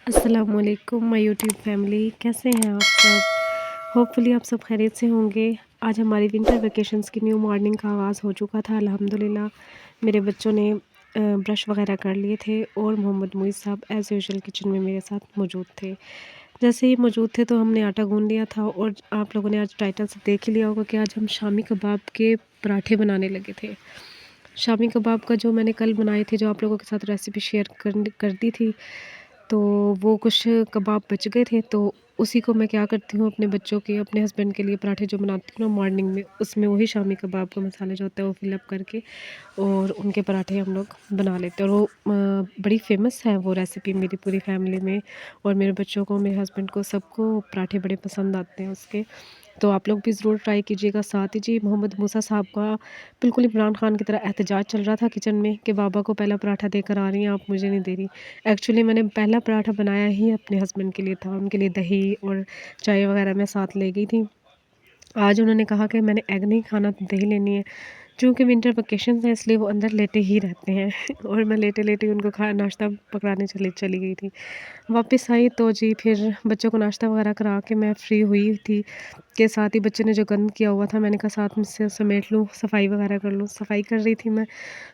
अस्सलामुअलैकुम my YouTube family, कैसे हैं आप सब। होपफुली आप सब खैरियत से होंगे। आज हमारी विंटर वेकेशंस की न्यू मॉर्निंग का आगाज़ हो चुका था अल्हम्दुलिल्लाह। मेरे बच्चों ने ब्रश वगैरह कर लिए थे और मोहम्मद मुईज़ साहब एज़ यूजुअल किचन में मेरे साथ मौजूद थे। जैसे ही मौजूद थे तो हमने आटा गूँध लिया था और आप लोगों ने आज टाइटल से देख ही लिया होगा कि आज हम शामी कबाब के पराठे बनाने लगे थे। शामी कबाब का जो मैंने कल बनाए थे, जो आप लोगों के साथ रेसिपी शेयर कर दी थी, तो वो कुछ कबाब बच गए थे, तो उसी को मैं क्या करती हूँ अपने बच्चों के, अपने हस्बैंड के लिए पराठे जो बनाती हूँ ना मॉर्निंग में, उसमें वही शामी कबाब का मसाला जो होता है वो फिलअप करके और उनके पराठे हम लोग बना लेते हैं। और वो बड़ी फ़ेमस है वो रेसिपी मेरी पूरी फैमिली में, और मेरे बच्चों को, मेरे हस्बैंड को, सबको पराठे बड़े पसंद आते हैं उसके। तो आप लोग भी ज़रूर ट्राई कीजिएगा। साथ ही जी मोहम्मद मूसा साहब का बिल्कुल इमरान खान की तरह एहतजाज चल रहा था किचन में कि बाबा को पहला पराठा देकर आ रही हैं आप, मुझे नहीं दे रही। एक्चुअली मैंने पहला पराठा बनाया ही अपने हस्बैंड के लिए था, उनके लिए दही और चाय वगैरह मैं साथ ले गई थी। आज उन्होंने कहा कि मैंने एग नहीं खाना, दही लेनी है। चूँकि विंटर वेकेशंस हैं इसलिए वो अंदर लेटे ही रहते हैं और मैं लेटे-लेटे उनको खा नाश्ता पकड़ाने चली गई थी। वापस आई तो जी फिर बच्चों को नाश्ता वगैरह करा के मैं फ्री हुई थी, के साथ ही बच्चे ने जो गंद किया हुआ था मैंने कहा साथ में से समेट लूँ, सफाई वगैरह कर लूँ। सफाई कर रही थी मैं,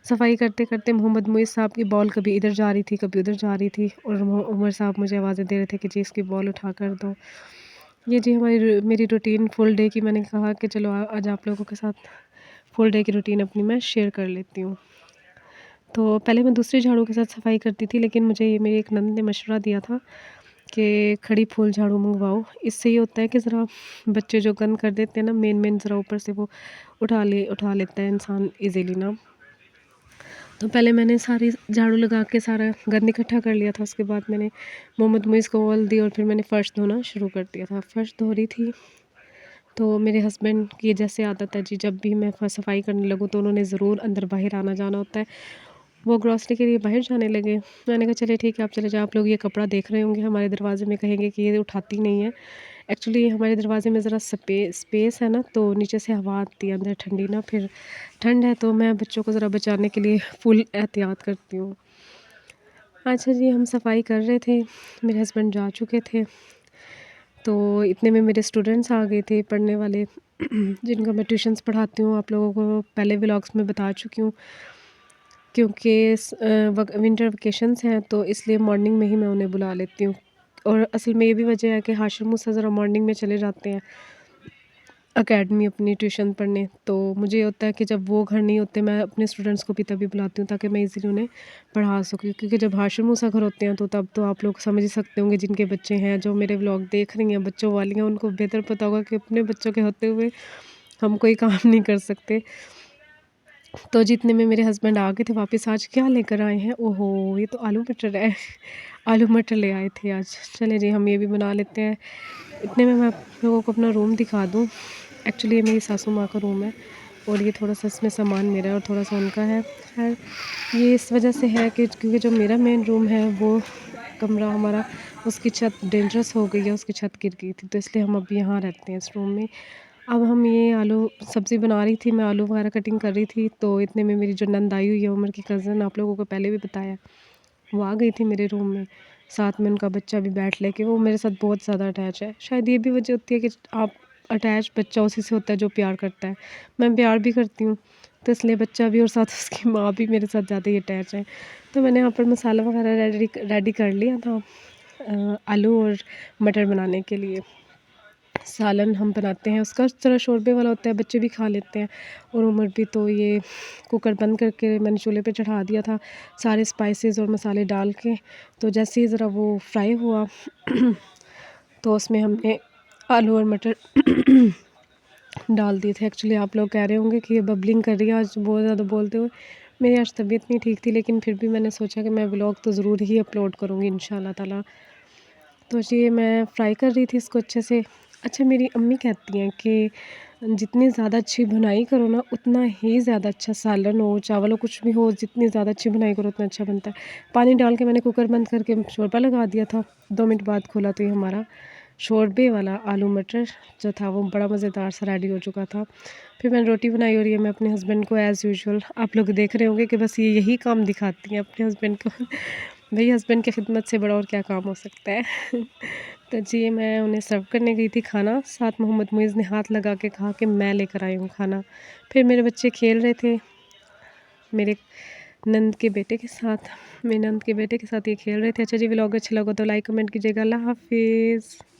सफाई करते-करते मोहम्मद मुईज़ साहब की बॉल कभी इधर जा रही थी, कभी उधर जा रही थी, और उमर साहब मुझे आवाज़ें दे रहे थे कि जी इसकी बॉल उठा कर दो। ये जी मेरी रूटीन फुल डे की, मैंने कहा कि चलो आज आप लोगों के साथ फुल डे की रूटीन अपनी मैं शेयर कर लेती हूँ। तो पहले मैं दूसरे झाड़ू के साथ सफाई करती थी, लेकिन मुझे ये मेरी एक नंद ने मशवरा दिया था कि खड़ी फूल झाड़ू मंगवाओ। इससे ये होता है कि ज़रा बच्चे जो गंद कर देते हैं ना, मेन ज़रा ऊपर से वो उठा लेता है इंसान ईज़िली ना। तो पहले मैंने सारी झाड़ू लगा के सारा गंद इकट्ठा कर लिया था। उसके बाद मैंने मोहम्मद मुईज़ को ऑयल दी और फिर मैंने फ़र्श धोना शुरू कर दिया था। फ़र्श धो रही थी तो मेरे हस्बैंड की जैसे आदत है जी, जब भी मैं सफाई करने लगूँ तो उन्होंने ज़रूर अंदर बाहर आना जाना होता है। वो ग्रॉसरी के लिए बाहर जाने लगे। मैंने कहा चलिए ठीक है, आप चले जाओ। आप लोग ये कपड़ा देख रहे होंगे हमारे दरवाज़े में, कहेंगे कि ये उठाती नहीं है। एक्चुअली हमारे दरवाज़े में ज़रा स्पेस है ना, तो नीचे से हवा आती है अंदर ठंडी ना, फिर ठंड है तो मैं बच्चों को ज़रा बचाने के लिए फुल एहतियात करती हूँ। अच्छा जी, हम सफाई कर रहे थे, मेरे हस्बैंड जा चुके थे, तो इतने में मेरे स्टूडेंट्स आ गए थे पढ़ने वाले जिनका मैं ट्यूशन्स पढ़ाती हूँ। आप लोगों को पहले व्लॉग्स में बता चुकी हूँ, क्योंकि विंटर वेकेशंस हैं तो इसलिए मॉर्निंग में ही मैं उन्हें बुला लेती हूँ। और असल में ये भी वजह है कि हाशिर मूसा ज़रा मॉर्निंग में चले जाते हैं एकेडमी अपनी ट्यूशन पढ़ने, तो मुझे ये होता है कि जब वो घर नहीं होते मैं अपने स्टूडेंट्स को भी तभी बुलाती हूँ ताकि मैं इजीली उन्हें पढ़ा सकूँ। क्योंकि जब हाशिर मूसा घर होते हैं तो तब तो आप लोग समझ ही सकते होंगे, जिनके बच्चे हैं, जो मेरे व्लॉग देख रही हैं बच्चों वाली हैं, उनको बेहतर पता होगा कि अपने बच्चों के होते हुए हम कोई काम नहीं कर सकते। तो जितने में मेरे हस्बैंड आ गए थे वापस। आज क्या लेकर आए हैं, ओहो ये तो आलू मटर है आलू मटर ले आए थे आज। चले जी हम ये भी बना लेते हैं। इतने में मैं आप लोगों को अपना रूम दिखा दूँ। एक्चुअली ये मेरी सासू माँ का रूम है और ये थोड़ा-सा इसमें सामान मेरा है और थोड़ा-सा उनका है। ख़ैर ये इस वजह से है कि क्योंकि जो मेरा मेन रूम है वो कमरा हमारा, उसकी छत डेंजरस हो गई है, उसकी छत गिर गई थी, तो इसलिए हम अब यहाँ रहते हैं इस रूम में। अब हम ये आलू सब्ज़ी बना रही थी, मैं आलू वगैरह कटिंग कर रही थी, तो इतने में मेरी जो नंद आई हुई है, उमर की कज़न, आप लोगों को पहले भी बताया, वो आ गई थी मेरे रूम में। साथ में उनका बच्चा भी बैठ लेके, वो मेरे साथ बहुत ज़्यादा अटैच है। शायद ये भी वजह होती है कि आप अटैच बच्चा उसी से होता है जो प्यार करता है। मैं प्यार भी करती हूँ, तो इसलिए बच्चा भी और साथ उसकी माँ भी मेरे साथ ज़्यादा ही अटैच है। तो मैंने यहाँ पर मसाला वगैरह रेडी कर लिया था आलू और मटर बनाने के लिए। सालन हम बनाते हैं, उसका ज़रा शोरबे वाला होता है, बच्चे भी खा लेते हैं और उमर भी। तो ये कुकर बंद करके मैंने चूल्हे पे चढ़ा दिया था सारे स्पाइसेस और मसाले डाल के। तो जैसे ही ज़रा वो फ्राई हुआ तो उसमें हमने आलू और मटर डाल दिए थे। एक्चुअली आप लोग कह रहे होंगे कि ये बबलिंग कर रही है आज बहुत ज़्यादा बोलते हुए। मेरी आज तबीयत नहीं ठीक थी, लेकिन फिर भी मैंने सोचा कि मैं व्लॉग तो ज़रूर ही अपलोड करूँगी इंशाल्लाह ताला। तो जी मैं फ्राई कर रही थी इसको अच्छे से। अच्छा, मेरी अम्मी कहती हैं कि जितनी ज़्यादा अच्छी भुनाई करो ना, उतना ही ज़्यादा अच्छा सालन हो, चावल हो, कुछ भी हो, जितनी ज़्यादा अच्छी भुनाई करो उतना अच्छा बनता है। पानी डाल के मैंने कुकर बंद करके शोरबा लगा दिया था। 2 मिनट बाद खोला तो ये हमारा शोरबे वाला आलू मटर जो था वो बड़ा मज़ेदार सा रेडी हो चुका था। फिर मैंने रोटी बनाई और ये मैं अपने हस्बैंड को एज़ यूजुअल, आप लोग देख रहे होंगे कि बस ये यही काम दिखाती हैं अपने हस्बैंड को भाई हस्बैंड की खिदमत से बड़ा और क्या काम हो सकता है। तो जी मैं उन्हें सर्व करने गई थी खाना, साथ मोहम्मद मुइज़ ने हाथ लगा के कहा कि मैं लेकर आई हूँ खाना। फिर मेरे बच्चे खेल रहे थे, मेरे नंद के बेटे के साथ, मेरे नंद के बेटे के साथ ये खेल रहे थे। अच्छा जी व्लॉग अच्छा लगा तो लाइक कमेंट कीजिएगा। अल्लाह हाफ़िज़।